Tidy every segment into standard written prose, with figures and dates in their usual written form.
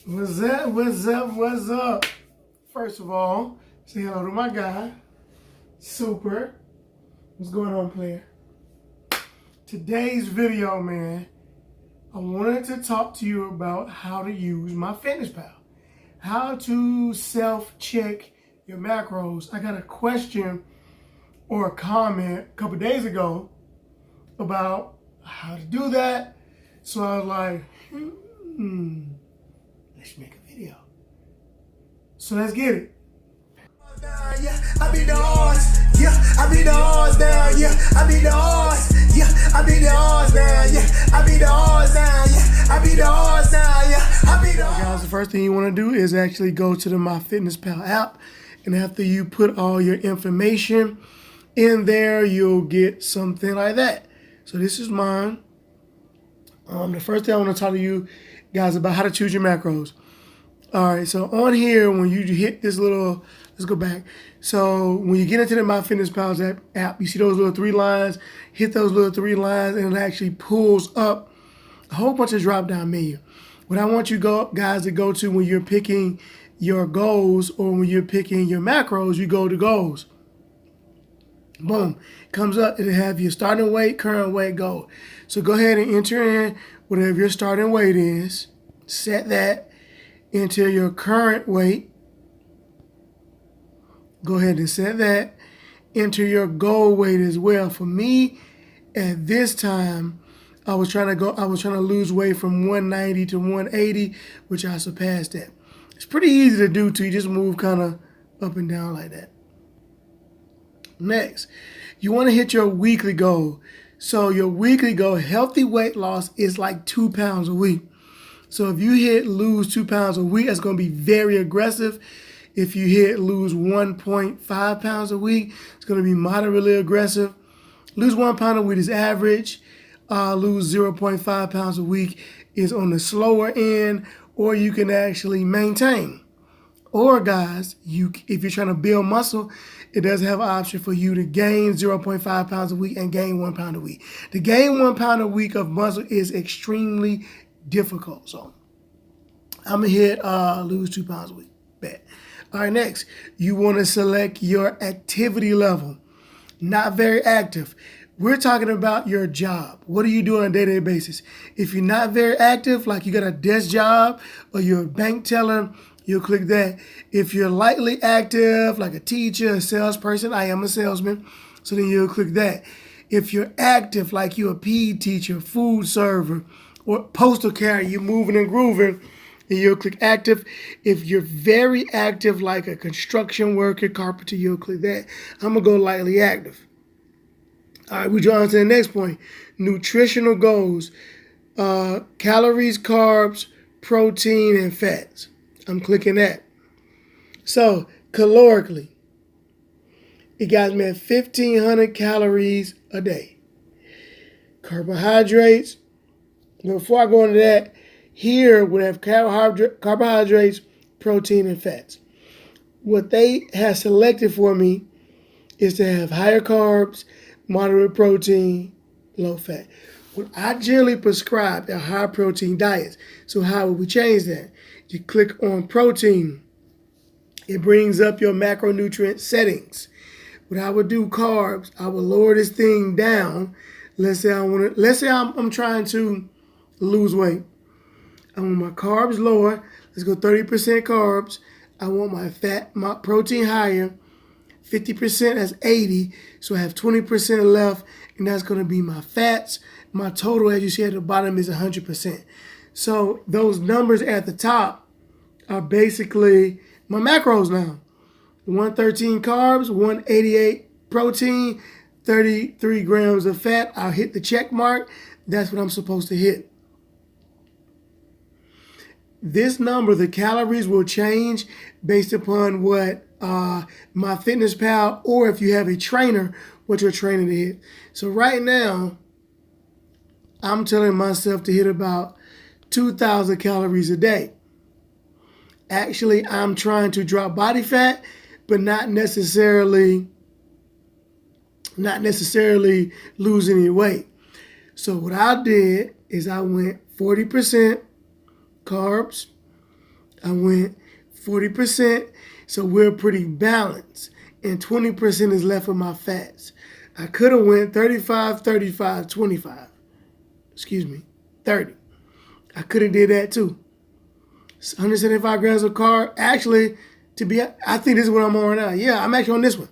What's up? What's up? What's up? First of all, say hello to my guy, Super. What's going on, player? Today's video, man, I wanted to talk to you about how to use MyFitnessPal. How to self-check your macros. I got a question or a comment a couple days ago about how to do that. So I was like, let's make a video. So let's get it. Yeah, I be the odds. Yeah, I be the odds down. Yeah, I be the odds. Yeah, I be the odds down. Yeah, I be the odds down. Yeah, I be the odds down. Yeah, I be the odds. Guys, the first thing you want to do is actually go to the MyFitnessPal app, and after you put all your information in there, you'll get something like that. So this is mine. The first thing I want to talk to you guys about how to choose your macros. All right, so on here, when you hit this little, let's go back. So when you get into the MyFitnessPal app, you see those little three lines, hit those little three lines, and it actually pulls up a whole bunch of drop-down menu. What I want you guys to go to when you're picking your goals or when you're picking your macros, you go to goals. Boom, comes up, it'll have your starting weight, current weight, goal. So go ahead and enter in whatever your starting weight is, set that, enter your current weight, go ahead and set that, enter your goal weight as well. For me, at this time, I was trying to lose weight from 190 to 180, which I surpassed that. It's pretty easy to do too. You just move kind of up and down like that. Next, you want to hit your weekly goal. So your weekly goal, healthy weight loss, is like 2 pounds a week. So if you hit lose 2 pounds a week, that's going to be very aggressive. If you hit lose 1.5 pounds a week, it's going to be moderately aggressive. Lose 1 pound a week is average. Lose 0.5 pounds a week is on the slower end, or you can actually maintain. Or guys, if you're trying to build muscle, it does have an option for you to gain 0.5 pounds a week and gain 1 pound a week. To gain 1 pound a week of muscle is extremely difficult. So I'm gonna hit lose 2 pounds a week. Bet. All right, next, you want to select your activity level. Not very active. We're talking about your job. What are you doing on a day-to-day basis? If you're not very active, like you got a desk job or you're a bank teller, you'll click that. If you're lightly active, like a teacher, a salesperson, I am a salesman, so then you'll click that. If you're active, like you're a PE teacher, food server, or postal carrier, you're moving and grooving, and you'll click active. If you're very active, like a construction worker, carpenter, you'll click that. I'm gonna go lightly active. All right, we go on to the next point. Nutritional goals, calories, carbs, protein, and fats. I'm clicking that. So calorically, it got me at 1,500 calories a day. Carbohydrates, before I go into that, here we have carbohydrates, protein, and fats. What they have selected for me is to have higher carbs, moderate protein, low fat. What I generally prescribe are high protein diets. So how would we change that? You click on protein. It brings up your macronutrient settings. What I would do carbs, I would lower this thing down. Let's say I'm trying to lose weight. I want my carbs lower. Let's go 30% carbs. I want my protein higher. 50%, that's 80. So I have 20% left, and that's going to be my fats. My total, as you see at the bottom, is 100%. So those numbers at the top are basically my macros now. 113 carbs, 188 protein, 33 grams of fat. I'll hit the check mark. That's what I'm supposed to hit. This number, the calories, will change based upon what MyFitnessPal, or if you have a trainer, what you're training to hit. So right now, I'm telling myself to hit about 2,000 calories a day. Actually, I'm trying to drop body fat, but not necessarily lose any weight. So what I did is I went 40% carbs, I went 40%, so we're pretty balanced. And 20% is left of my fats. I could have went 35, 35, 25. Excuse me, 30. I could have did that too. 175 grams of carb. Actually, I think this is what I'm on right now. Yeah, I'm actually on this one.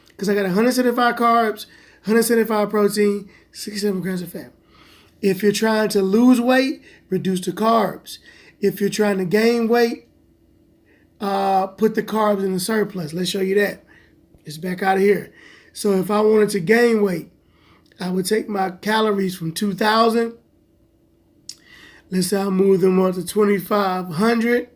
Because I got 175 carbs, 175 protein, 67 grams of fat. If you're trying to lose weight, reduce the carbs. If you're trying to gain weight, put the carbs in the surplus. Let's show you that. It's back out of here. So if I wanted to gain weight, I would take my calories from 2,000. Let's say I move them on to 2,500.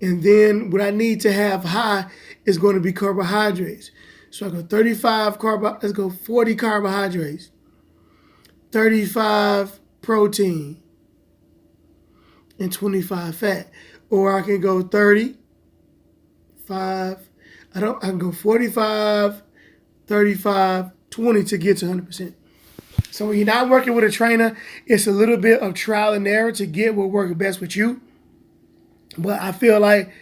And then what I need to have high is going to be carbohydrates. So I go let's go 40 carbohydrates, 35 protein, and 25 fat. Or I can go 30, 5, I can go 45, 35, 20 to get to 100%. So when you're not working with a trainer, it's a little bit of trial and error to get what works best with you. But I feel like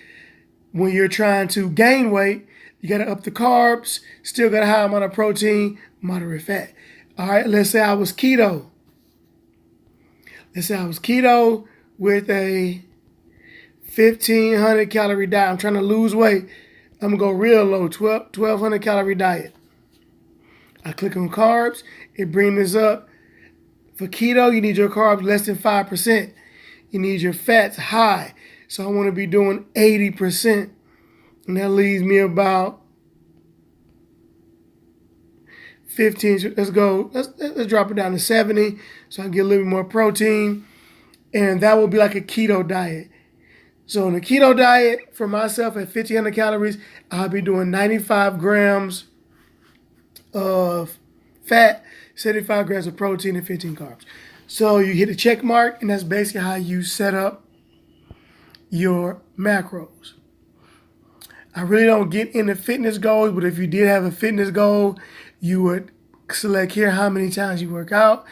when you're trying to gain weight, you got to up the carbs, still got a high amount of protein, moderate fat. All right, let's say I was keto. Let's say I was keto with a 1,500 calorie diet. I'm trying to lose weight. I'm going to go real low, 1,200 calorie diet. I click on carbs. It brings this up. For keto, you need your carbs less than 5%. You need your fats high. So I want to be doing 80%. And that leaves me about 15. Let's drop it down to 70 so I can get a little bit more protein. And that will be like a keto diet. So in a keto diet, for myself at 1,500 calories, I'll be doing 95 grams of fat, 75 grams of protein, and 15 carbs. So you hit a check mark, and that's basically how you set up your macros. I really don't get into fitness goals, but if you did have a fitness goal, you would select here how many times you work out.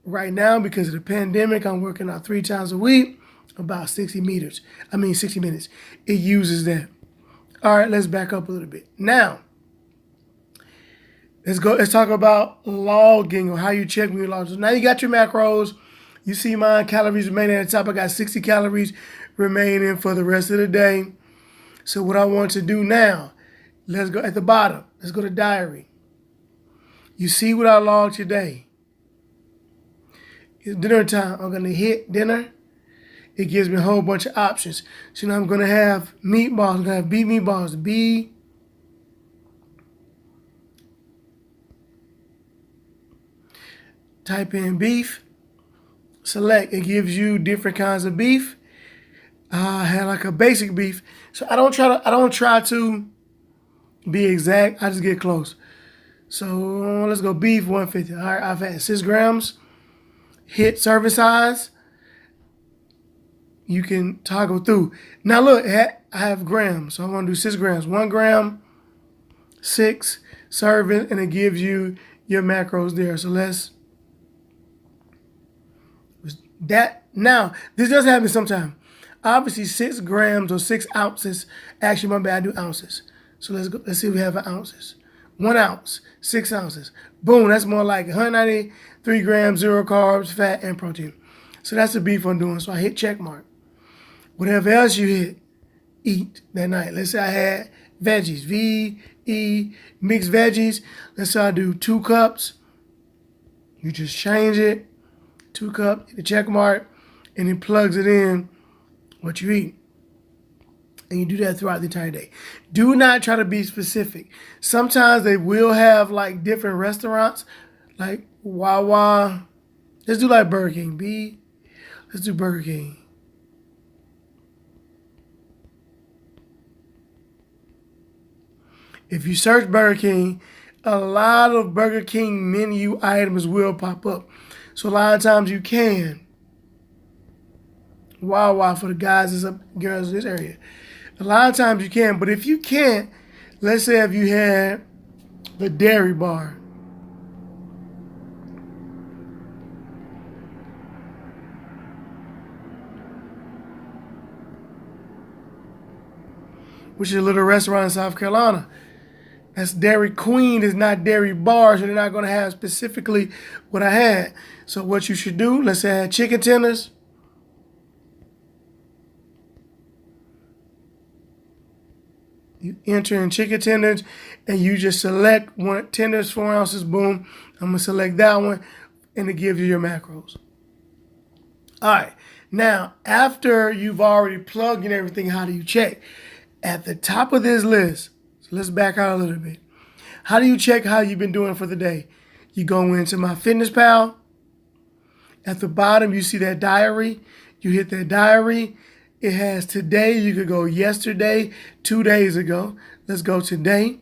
Right now, because of the pandemic, I'm working out 3 times a week, about 60 minutes. It uses that. All right, let's back up a little bit. Now, let's talk about logging or how you check when you log. So now you got your macros. You see my calories remaining at the top. I got 60 calories remaining for the rest of the day. So what I want to do now, let's go at the bottom. Let's go to diary. You see what I logged today. It's dinner time. I'm going to hit dinner. It gives me a whole bunch of options. So now I'm going to have meatballs. I'm going to have beef meatballs. Type in beef. Select. It gives you different kinds of beef. I had like a basic beef. So I don't try to be exact. I just get close. So let's go beef 150. All right, I've had 6 grams. Hit serving size. You can toggle through. Now look, I have grams. So I'm going to do 6 grams. 1 gram, 6 serving, and it gives you your macros there. So now, this does happen sometimes. Obviously 6 grams or 6 ounces. Actually, my bad, I do ounces. So let's see if we have ounces. 1 ounce, 6 ounces. Boom, that's more like 193 grams, 0 carbs, fat, and protein. So that's the beef I'm doing. So I hit check mark. Whatever else you eat that night. Let's say I had veggies, mixed veggies. Let's say I do 2 cups. You just change it, 2 cups, hit the check mark, and it plugs it in what you eat. And you do that throughout the entire day. Do not try to be specific. Sometimes they will have like different restaurants, like Wawa. Let's do like Burger King. Let's do Burger King. If you search Burger King, a lot of Burger King menu items will pop up. So a lot of times you can. Wawa for the guys and girls in this area. A lot of times you can, but if you can't, let's say if you had the dairy bar. which is a little restaurant in South Carolina. That's Dairy Queen, is not Dairy Bar, so they're not going to have specifically what I had. So what you should do, let's say I had chicken tenders. You enter in chicken tenders, and you just select one tenders, 4 ounces, boom. I'm going to select that one, and it gives you your macros. All right. Now, after you've already plugged in everything, how do you check? At the top of this list, so let's back out a little bit. How do you check how you've been doing for the day? You go into MyFitnessPal. At the bottom, you see that diary. You hit that diary. It has today. You could go yesterday, 2 days ago. Let's go today.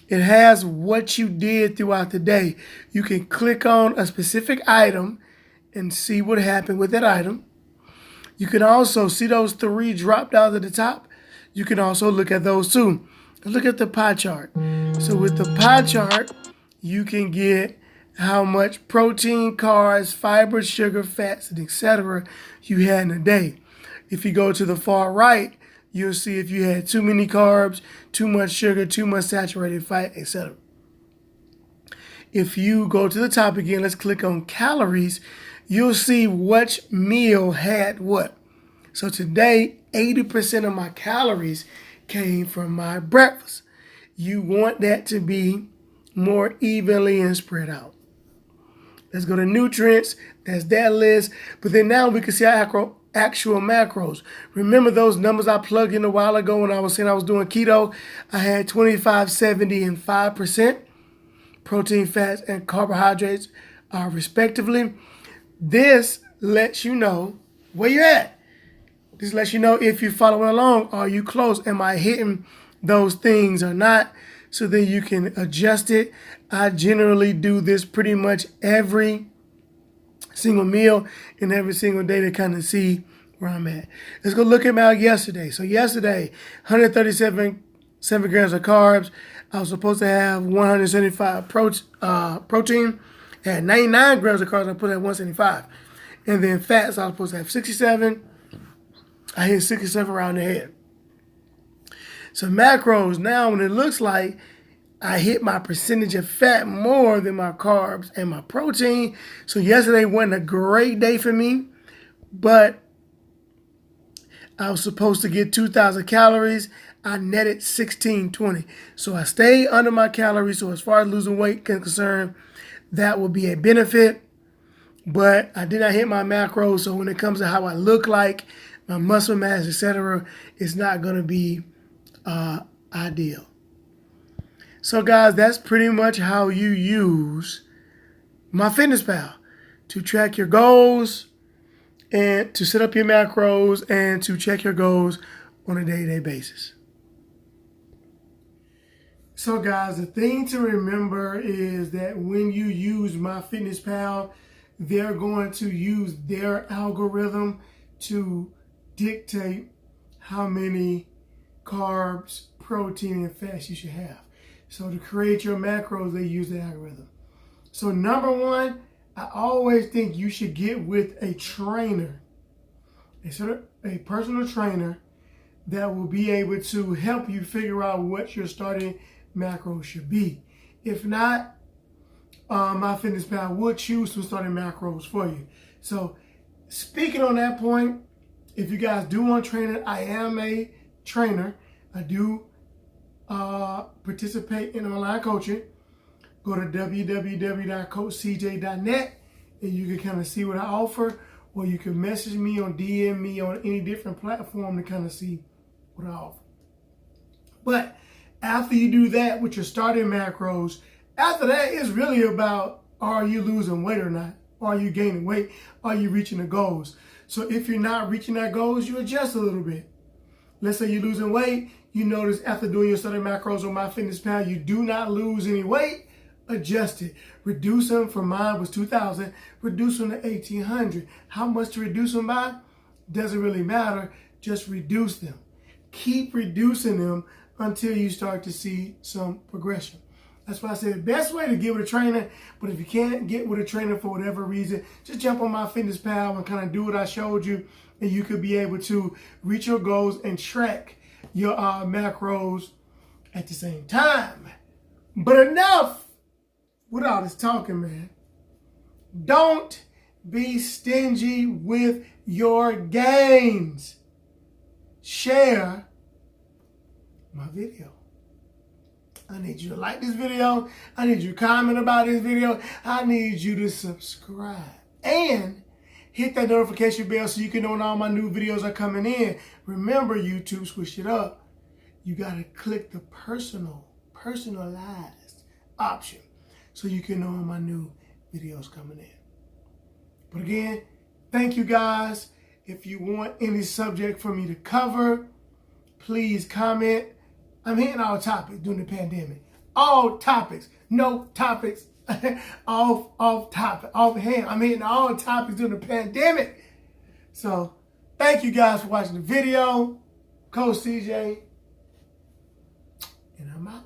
It has what you did throughout the day. You can click on a specific item and see what happened with that item. You can also see those 3 drop downs at the top. You can also look at those too. Look at the pie chart. So with the pie chart, you can get how much protein, carbs, fiber, sugar, fats, and etc. you had in a day. If you go to the far right, you'll see if you had too many carbs, too much sugar, too much saturated fat, etc. If you go to the top again, let's click on calories, you'll see which meal had what. So today, 80% of my calories came from my breakfast. You want that to be more evenly and spread out. Let's go to nutrients. That's that list. But then now we can see our actual macros. Remember those numbers I plugged in a while ago when I was saying I was doing keto? I had 25, 70, and 5% protein, fats, and carbohydrates respectively. This lets you know where you're at. This lets you know if you're following along, are you close? Am I hitting those things or not? So then you can adjust it. I generally do this pretty much every single meal and every single day to kind of see where I'm at. Let's go look at my yesterday. So yesterday, 137 grams of carbs. I was supposed to have 175 protein. I had 99 grams of carbs. I put at 175. And then fats, I was supposed to have 67. I hit 67 around the head. So macros, now when it looks like I hit my percentage of fat more than my carbs and my protein. So yesterday wasn't a great day for me, but I was supposed to get 2,000 calories. I netted 1620. So I stayed under my calories. So as far as losing weight is concerned, that will be a benefit. But I did not hit my macros. So when it comes to how I look like, my muscle mass, etc., it's not going to be ideal. So guys, that's pretty much how you use MyFitnessPal to track your goals and to set up your macros and to check your goals on a day-to-day basis. So guys, the thing to remember is that when you use MyFitnessPal, they're going to use their algorithm to dictate how many carbs, protein, and fats you should have. So to create your macros, they use the algorithm. So number one, I always think you should get with a trainer, a personal trainer that will be able to help you figure out what your starting macros should be. If not, MyFitnessPal will choose some starting macros for you. So speaking on that point, if you guys do want to train it, I am a trainer. I do participate in online coaching. Go to www.coachcj.net and you can kind of see what I offer, or you can message me or DM me on any different platform to kind of see what I offer. But after you do that with your starting macros, after that, it's really about, are you losing weight or not? Are you gaining weight? Are you reaching the goals? So if you're not reaching that goals, you adjust a little bit. Let's say you're losing weight. You notice after doing your starting macros on MyFitnessPal, you do not lose any weight. Adjust it. Reduce them from mine was 2,000. Reduce them to 1,800. How much to reduce them by? Doesn't really matter. Just reduce them. Keep reducing them until you start to see some progression. That's why I said the best way to get with a trainer, but if you can't get with a trainer for whatever reason, just jump on MyFitnessPal and kind of do what I showed you, and you could be able to reach your goals and track your macros at the same time. But enough with all this talking, man. Don't be stingy with your gains. Share my video. I need you to like this video. I need you to comment about this video. I need you to subscribe. And hit that notification bell so you can know when all my new videos are coming in. Remember, YouTube, switch it up. You got to click the personalized option so you can know when my new videos coming in. But again, thank you guys. If you want any subject for me to cover, please comment. I'm hitting all topics during the pandemic. All topics. No topics off topic. Off hand. I'm hitting all topics during the pandemic. So thank you guys for watching the video. Coach CJ. And I'm out.